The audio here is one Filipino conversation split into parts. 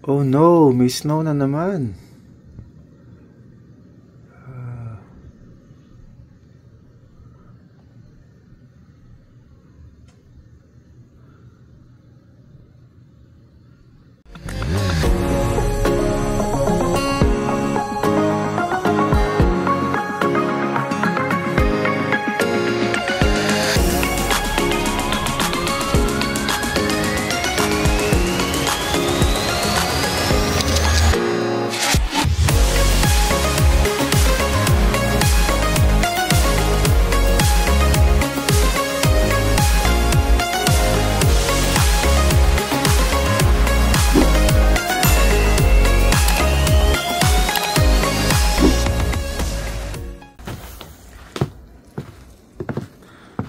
Oh no, may snow na naman.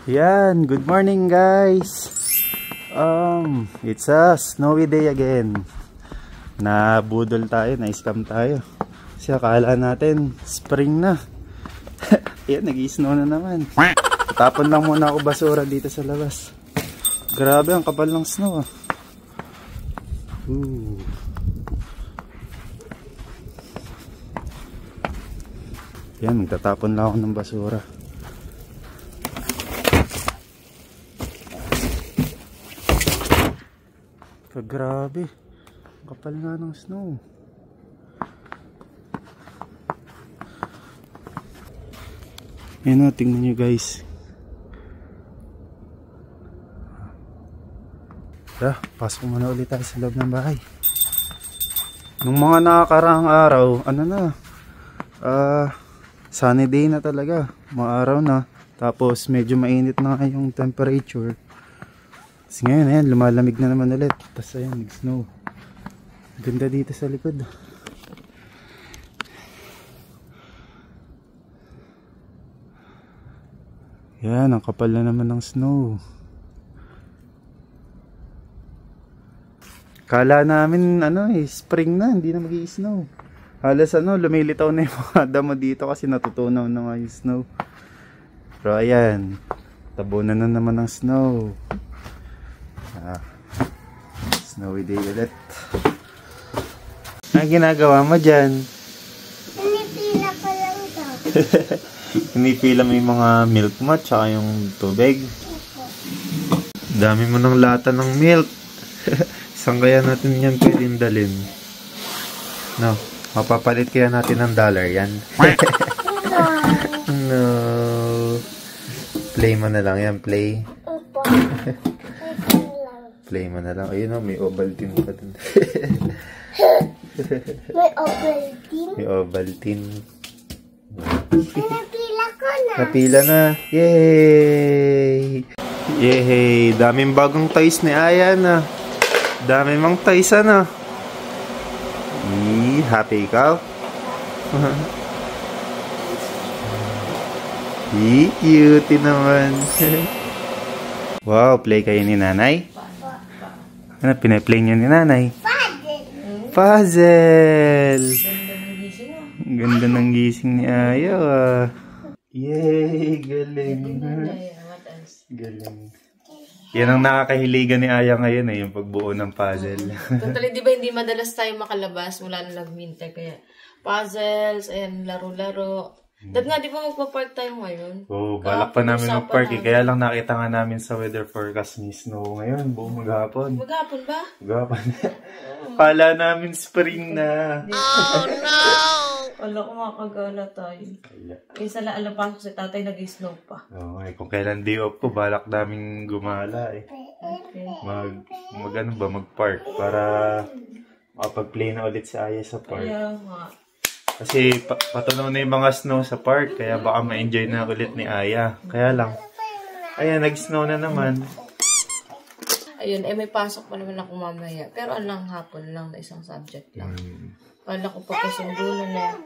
Yan, good morning guys. It's a snowy day again. Nabudol tayo, na-scam tayo. Kasi akala natin spring na. Yan, nag-i-snow na naman. Tapon lang muna ako basura dito sa labas. Grabe, ang kapal ng snow ah. Yan, magtatapon lang ako ng basura. Grabe, kapal nga ng snow. Yan o, tingnan nyo guys. Pasok muna ulit tayo sa loob ng bahay. Nung mga nakakaraang araw, ano na, sunny day na talaga, mga araw na. Tapos medyo mainit na yung temperature. Kasi ngayon, ayan, lumalamig na naman ulit. Tapos ayan, nag-snow. Ganda dito sa likod. Yan, ang kapal na naman ng snow. Kala namin, spring na, hindi na mag-i-snow. Halos lumilitaw na yung mga damo dito kasi natutunaw na nga yung snow. Pero ayan, tabunan na naman ng snow. Snowy day ulit. Ano ginagawa mo dyan? Pinipila ko lang ito. Pinipila mo yung mga milk mo tsaka yung tubig. Dami mo ng lata ng milk. Saan kaya natin yan pwedeng dalhin? No, mapapalit kaya natin ng $1 yan. No. Play mo na lang yan, play. Play mo na lang. Ayun o, may Ovaltine pa dun. May Ovaltine? May Ovaltine. Napila ko na. Napila na. Yay! Yay! Daming bagong toys ni Aya na. Daming mang toys na. Happy ikaw? Cute naman. Wow, play kayo ni nanay? Ano, pinaplay niyo ni nanay? Puzzle! Puzzle! Ganda ng gising ni Ayaw ah. Yay! Galing! Galing. Yan ang nakakahiligan ni Aya ngayon yung pagbuo ng puzzle. Totally, di ba hindi madalas tayo makalabas mula na nag-winter, kaya puzzles, ayan, laro-laro. Dahil nga, di ba magpa-park tayo ngayon? Oo, balak pa namin mag-park Kaya lang nakita nga namin sa weather forecast ni snow ngayon, buong maghapon. Maghapon ba? Maghapon. Kala namin spring na. Oh no! Wala ko makagala tayo. Kaysa alam pa si tatay nag-snow pa. Oo, kung kailan day off ko, balak namin gumala Okay. Mag-park para makapag-play na ulit si Aya sa park. Kaya nga. Kasi patunaw na yung mga snow sa park, kaya baka ma-enjoy na ulit ni Aya. Kaya lang, ayan, nag-snow na naman. Ayun, may pasok pa naman ako mamaya. Pero alang hapon lang na isang subject lang. Kala ko pa kasundo na.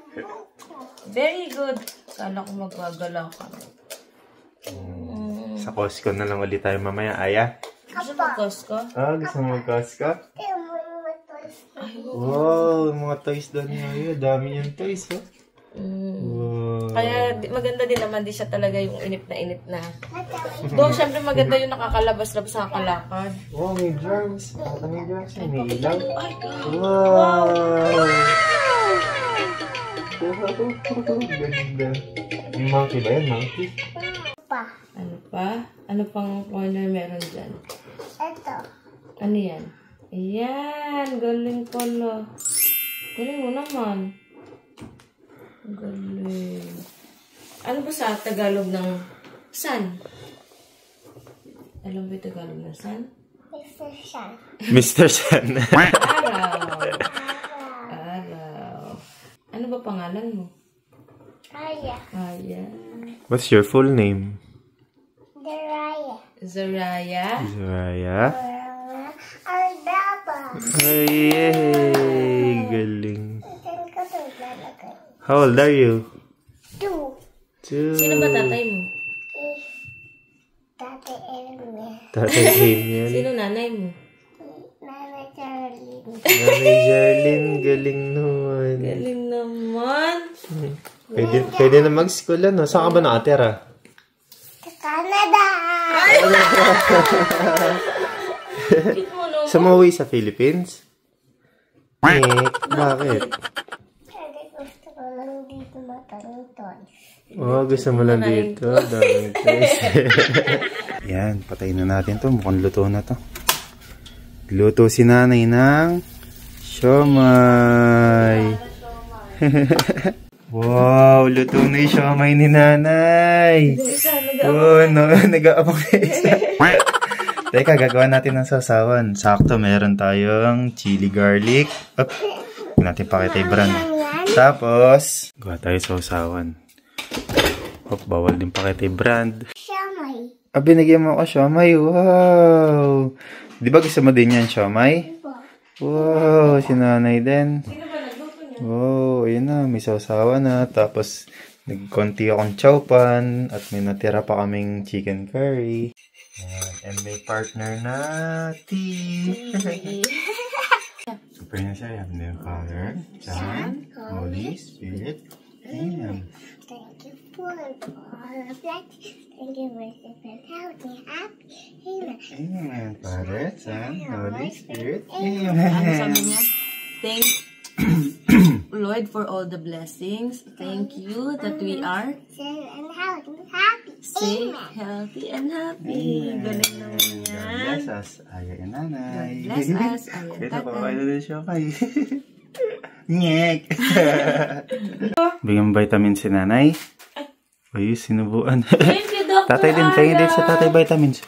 Very good. Kala ko magagalaw kami. Sa Costco na lang ulit tayo mamaya, Aya. Gusto mo Costco? Gusto mo mag-Costco? Wow, mga toys doon niya. Dami niyang toys, oh. Wow. Kaya maganda din naman, di siya talaga yung inip na. Doon, syempre maganda yung nakakalabas-labas sa kalakad. Wow, may germs. May germs. May ilaw. Ay, Wow! Ganda. Yung monkey ba yan? Monkey? Pa. Ano pa? Ano pang corner meron dyan? Ito. Ano yan? Ayan, galing pala. Galing mo naman. Galing. Ano ba sa Tagalog ng sun? Alam mo yung Tagalog ng sun? Mr. Shan. Mr. Sun. Araw. Araw. Ano ba pangalan mo? Raya. Ayan. What's your full name? Raya. Zaraya. Zaraya. Ardaba. Ay, yay! Galing. Saan ka ito lalagay? How old are you? 2. Sino ba tatay mo? Tate Elmer. Tatay Damian. Sino nanay mo? Nana Charlene. Nanay Jarlene. Galing naman. Galing naman. Pwede na mag-school ano? Saan ka ba nakatira? Sa Canada. Cute mo naman. Sumuwi sa Philippines? Bakit? Kasi gusto ko lang dito matangton. Oh, gusto mo lang dito. Daming place. Yan, patayin na natin to. Mukhang luto na to. Luto si nanay ng siomay. Wow, luto na yung siomay ni nanay. Oh, no, nag-aabang na isa. Teka, gagawa natin ng sasawan. Sakto, meron tayong chili garlic. Up. Hindi natin pakita yung brand. Tapos, gawa tayo sasawan. Hop, bawal din pakita yung brand. Shamay. Binigyan mo ako siomay. Wow! Di ba gusto mo din yan, siomay? Wow, si nanay din. Wow, ayun na. May sausawa na. Tapos, nagkonti akong chowpan. At may natira pa kaming chicken curry. And may partner na tea. Super na siya. Yung Father, Son, Holy Spirit. Amen. Thank you for all of that. Thank you for the healthy, happy. Amen. Amen. Father, Son, Holy Spirit. Ano Amen. sabi niya? Thank Lord for all the blessings. Thank you that we are Safe and healthy, happy. safe, Amen. healthy, and happy. Galing naman God yan. bless us. Ayaw yung nanay. God bless us. Ayaw Ito tatay. pa, ano din siya kay. Nyek. Bigyan vitamin si nanay. Ay, sinubuan. Thank you, Dr. Tatay din, tingin din sa tatay vitamins.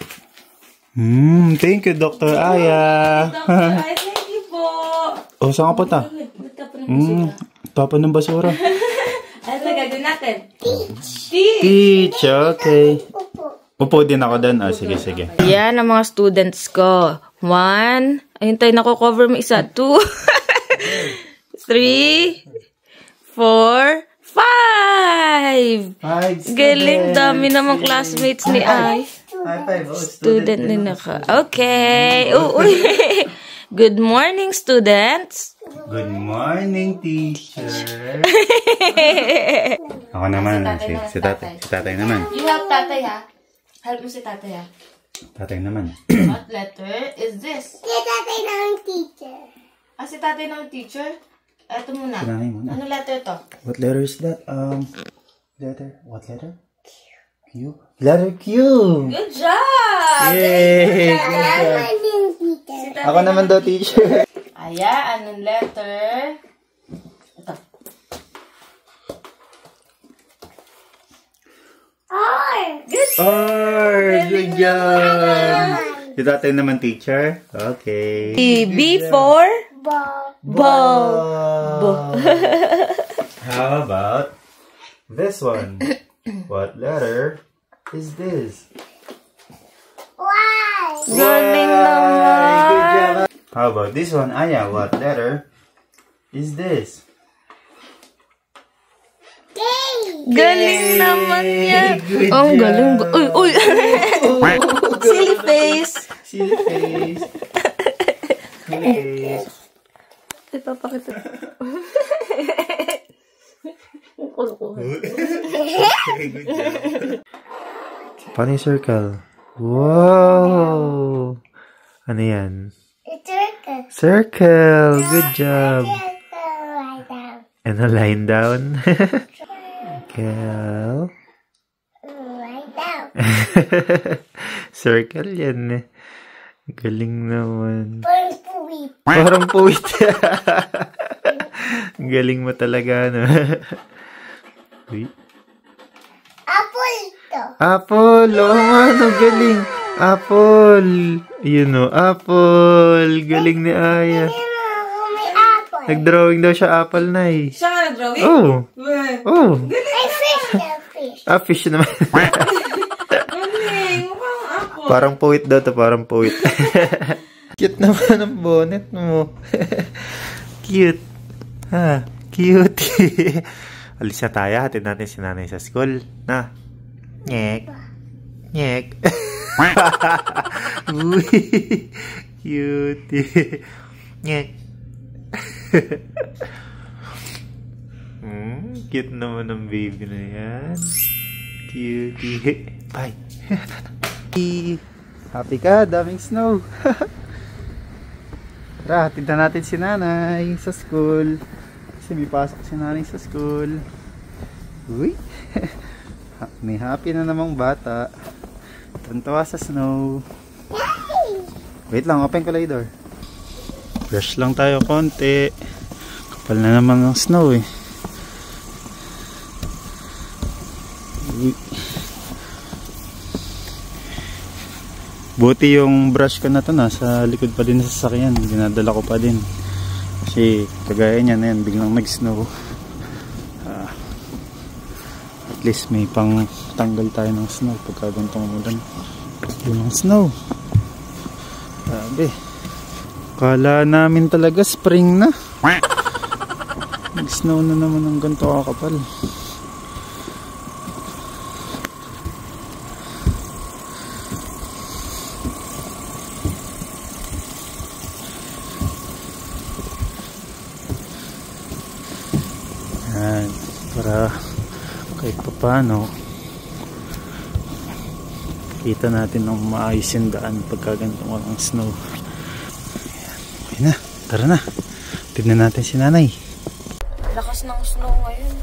Thank you, Dr. Aya. Dr. Ay, thank you po. Oh, saan ka punta? Magtapon ng basura. Tapon ng basura. Ano na gagawin natin? Teach! Teach, okay. Upo din ako doon. Ah, sige, sige. Yan ang mga students ko. 1. Ayun tayo, nako-cover mo isa. 2. 3. 4. 5. Galing, dami namang classmates ni Ay. High five. Oh, Student din naka. Okay. Uy. Good morning, students. Good morning, teacher. Ako naman. Si tatay naman. You help tatay, ha? Help mo si tatay, ha? Tatay naman. What letter is this? Si tatay ng teacher. Ah, si tatay ng teacher? Ito muna. Sinanay muna. Ano letter to? What letter is that? Letter. What letter? Q. Letter Q. Good job! Yay! Good job. Morning, teacher. Ako naman daw, teacher. Aya, anong letter? Ito. Good Oh, good job. Si tatay naman, teacher. Okay. B for? Ball. Ball. How about this one? What letter is this? Why? Galing Good naman. job. How about this one? Aya, what letter is this? Galing naman yan. Good Ang job. galing ba? Uy, uy. Silly face. Silly face. Silly face. Ipapakita. Good job. Paano yung circle? Wow! Ano yan? Circle. Circle! Good job! Lie down. And a line down. Circle. Lie down. Circle yan. Galing naman. Puwit. Parang puwit. Galing mo talaga, no? Uy. Apple to. Apple! Oo nga, no? Galing. Apple! Yun, no? Apple! Galing ni Aya. May apple. Nag-drawing daw siya apple na eh. Siya nga nag-drawing? Oh! Oh! May fish na fish. Ah, fish naman. Galing! Mukhang apple. Parang puwit daw to, parang puwit. Cute naman ang bonnet mo. Cute. Ha? Cute. Alis na tayo. Hatid natin si nanay sa school. Na? Nyek. Nyek. Uy. Cute. Nyek. Cute naman ang baby na yan. Cutie. Bye. Happy ka? Daming snow. Tara, hatid na natin si nanay sa school. Kasi may pasok si nanay sa school. Uy. May happy na namang bata. Tantawa sa snow. Wait lang, open ko lang yung door. Brush lang tayo konti. Kapal na naman ng snow eh. Uy. Buti yung brush ko na to nasa likod pa din sa sasakyan. Dinadala ko pa din. Kasi kagaya niya na yan, biglang nag-snow. At least may pang tanggal tayo ng snow pagka gantong umulan. Yun ang snow. Sabi. Kala namin talaga spring na. Nag-snow na naman ng ganito kakapal. Yan, para kahit pa paano kita natin ng maayos yung daan pagka ganito walang snow. Okay na, tara na, tignan natin si nanay. Lakas ng snow ngayon.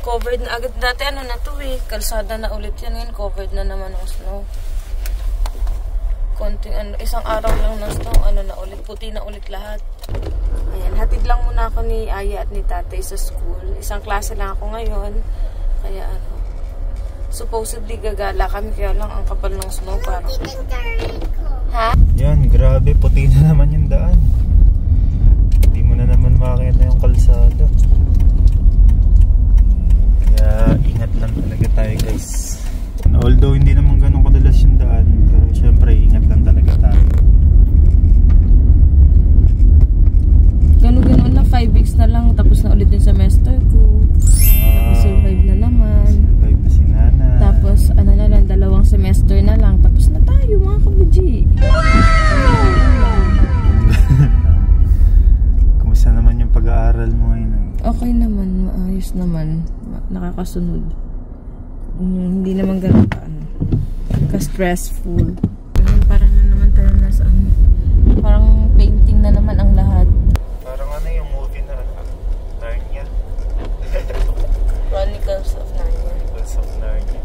Covered na agad dati, ano na to eh, kalsada na ulit yan ngayon, covered na naman ng snow. Konting ano, isang araw lang ng snow, ano na ulit, puti na ulit lahat. Ayan, hatid lang muna ako ni Aya at ni Tatay sa school. Isang klase lang ako ngayon. Kaya ano, supposedly gagala kami, kaya lang ang kapal ng snow parang. Ha? Yan, grabe, puti na naman yung daan. Hindi mo na naman makita yung kalsada. Kaya ingat lang talaga tayo guys. Although hindi naman ganun kadalas yung daan, pero syempre ingat lang talaga tayo. Ganun-ganun na 5 weeks na lang, tapos na ulit yung semester ko. Tapos survive na naman. Survive na si Nana. Tapos ano na lang, 2 semester na lang, tapos na tayo mga kabuji. Kumusta naman yung pag-aaral mo ngayon? Okay naman, maayos naman. Nakakasunod. Hindi naman ganun ka, ano, ka-stressful. Parang na naman tayo nasa ano, parang painting na naman ang lahat. Parang ano yung movie na Narnia? Chronicles of Narnia. Chronicles of Narnia.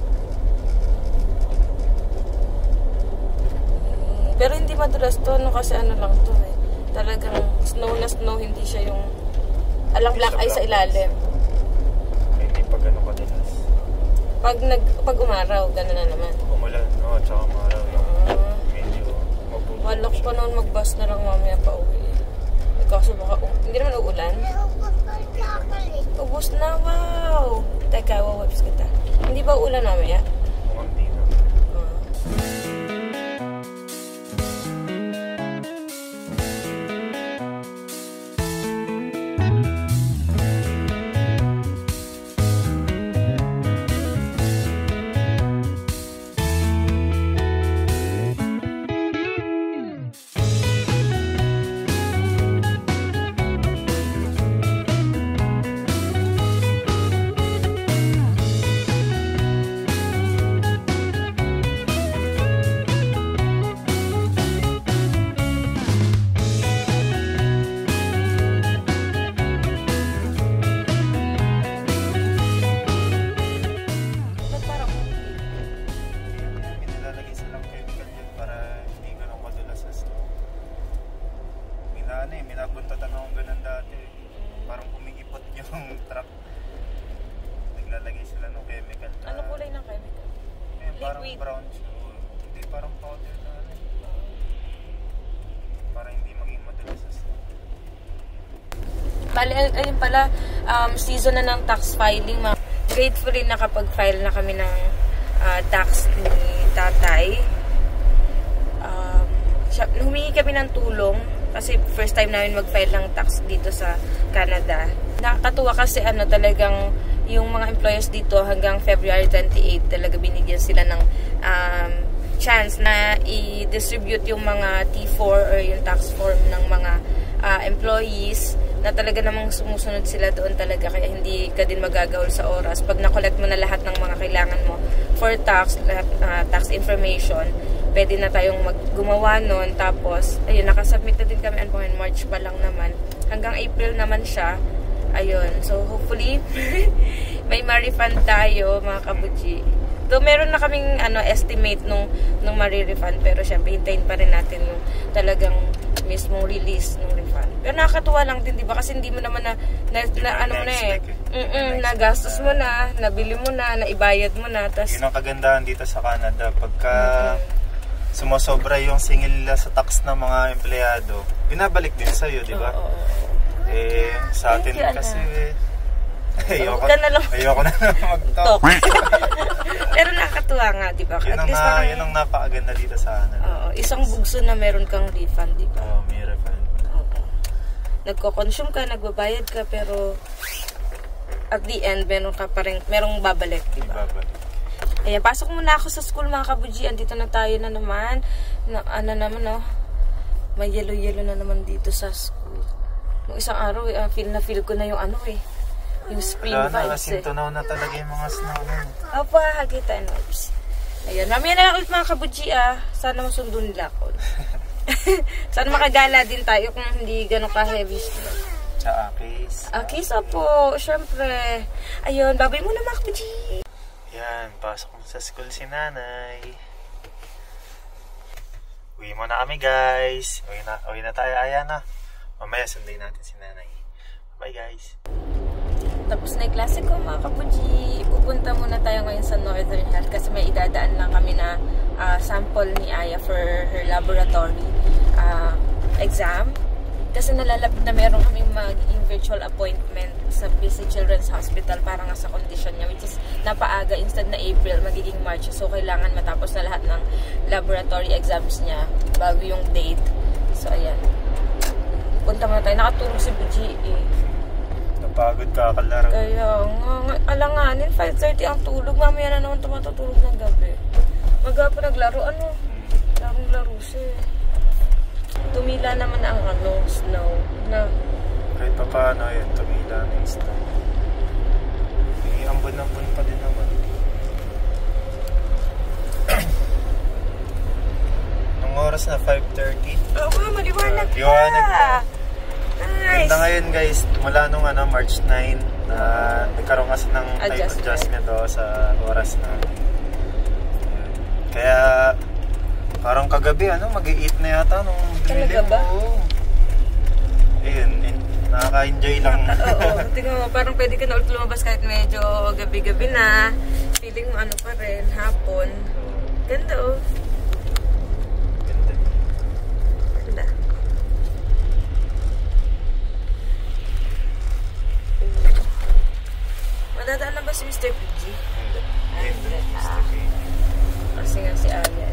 Pero hindi madulas to, no, kasi ano lang to eh. Talagang snow na snow, hindi siya yung alang black eye sa ilalim. Hindi pa gano'n kadalas. Pag umaraw, gano'n na naman. Umulan, no? Tsaka umaraw lang. Medyo mabuti. Walok pa noon mag-bus na lang mamaya pa uwi. Kaso baka, hindi naman uulan. Ubus na, wow! Teka, wawipes kita. Hindi ba uulan mamaya? Mukhang di na. nabuntutan akong ganun dati. Parang kumikipot yung truck. Naglalagay sila ng chemical. Ano kulay ng chemical? Parang Liquid. brown siya. Hindi, parang powder na ano. Para hindi maging madalas sa snow. Bale, ayun pala, season na ng tax filing. Gratefully nakapag-file na kami ng tax ni tatay. Humingi kami ng tulong kasi first time namin mag-file ng tax dito sa Canada. Nakakatuwa kasi talagang yung mga employers dito hanggang February 28 talaga binigyan sila ng chance na i-distribute yung mga T4 or yung tax form ng mga employees na talaga namang sumusunod sila doon talaga kaya hindi ka din magagawal sa oras. Pag na-collect mo na lahat ng mga kailangan mo for tax, tax information, pwede na tayong gumawa nun. Tapos, ayun, nakasubmit na din kami. March pa lang naman. Hanggang April naman siya. Ayun. So, hopefully, may ma-refund tayo, mga kabuji. So, meron na kaming estimate nung ma-refund. Pero, syempre, hintayin pa rin natin yung talagang mismong release ng refund. Pero nakakatuwa lang din, di ba? Kasi hindi mo naman nagastos mo na, nabili mo na, naibayad mo na. Tas, yun ang kagandahan dito sa Canada. Pagka sumosobra yung singil nila sa tax ng mga empleyado, binabalik din sa'yo, di ba? Sa atin kasi, ayoko na mag-talk. Pero nakakatuwa nga, di ba? Yun ang napakaganda dito sa Canada. Isang bugso na meron kang refund, di ba? May refund. Nagko-consume ka, nagbabayad ka, pero at the end, merong babalik, di ba? Ayan, pasok muna ako sa school, mga kabuji. Andito na tayo na naman. May yellow-yellow na naman dito sa school. Nung isang araw, feel ko na yung yung spring vibes. Tunaw na talaga yung mga snow na. Opo, hagita and vibes. Ayun, mamaya na lang ulit mga kabuji. Sana masundo nila ako. Sana makagala din tayo kung hindi gano'n ka-heavy snow. Sa Akis. Akis, opo. Siyempre. Ayun, babay muna mga kabuji. Yan, pasok mo sa school si nanay. Uwi mo na kami, guys. Uwi na tayo, Ayana. Mamaya sunday natin si nanay. Bye, guys. Tapos na yung klase ko, mga kapuji. Pupunta muna tayo ngayon sa Northern Health kasi may idadaan lang kami na sample ni Aya for her laboratory exam. Kasi nalalapit na meron kami maging virtual appointment sa PC Children's Hospital para nga sa condition niya, which is napaaga. Instead na April, magiging March. So, kailangan matapos na lahat ng laboratory exams niya bago yung date. So, ayan. Punta muna tayo. Nakatulog si Buji Napagod ka kalaro. Kaya nga, alanganin, 5:30 ang tulog. Mamaya na naman tumatutulog ng gabi. Magawa pa naglaro, larong laro siya. Tumila naman ang snow. Na. Kahit pa paano yun, tumila na yung snow. Ambon-ambon pa din naman. Nung oras na 5:30. Oo, maliwanag pa. Liwanag pa. Nice. Ganda ngayon, guys, mula nung March 9, nagkaroon kasi ng time adjustment sa oras na. Kaya parang kagabi, mag-i-8 na yata nung binili mo. Ayun, nakaka-enjoy lang. Oo, tingnan mo, parang pwede ka na ulit lumabas kahit medyo gabi-gabi na. Feeling mo pa rin, hapon. Ganda Ganda. Madadaan na ba si Mr. PG? Hindi. Kasi nga si Aya.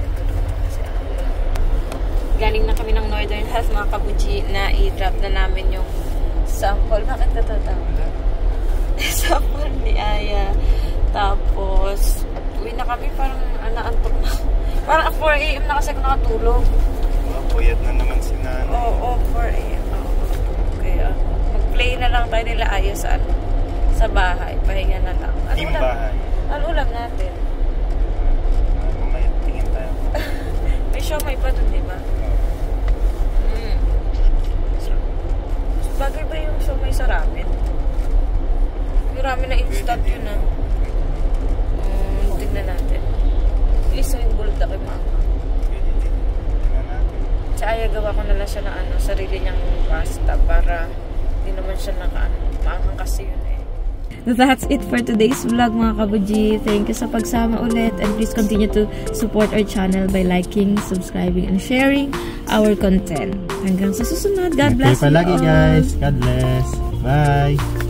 Galing na kami ng Northern Health, mga kabuji, na i-drop na namin yung sample. Bakit natatawa? Sample ni Aya. Tapos, uwi na kami, parang naantok na. Parang 4 AM na kasi ako nakatulog. Puyat na naman si nanay. Oo, 4 AM. Kaya, mag-play na lang tayo nila Aya sa bahay. Pahinga na lang. Team bahay. Ano ulam natin? Mamaya tingin tayo. May siomay pa dun, di ba? Bagay ba yung siomay sa ramen? Yung ramen na instant yun Tignan natin. Isa yung bulog na kay mama. Tignan natin. Si Aya, gawa ko na lang siya ng sarili niyang pasta para hindi naman siya maanghang kasi yun eh. That's it for today's vlog mga kabuji. Thank you sa pagsama ulit and please continue to support our channel by liking, subscribing, and sharing our content. Hanggang sa susunod. God bless you all. Palagi guys. God bless. Bye.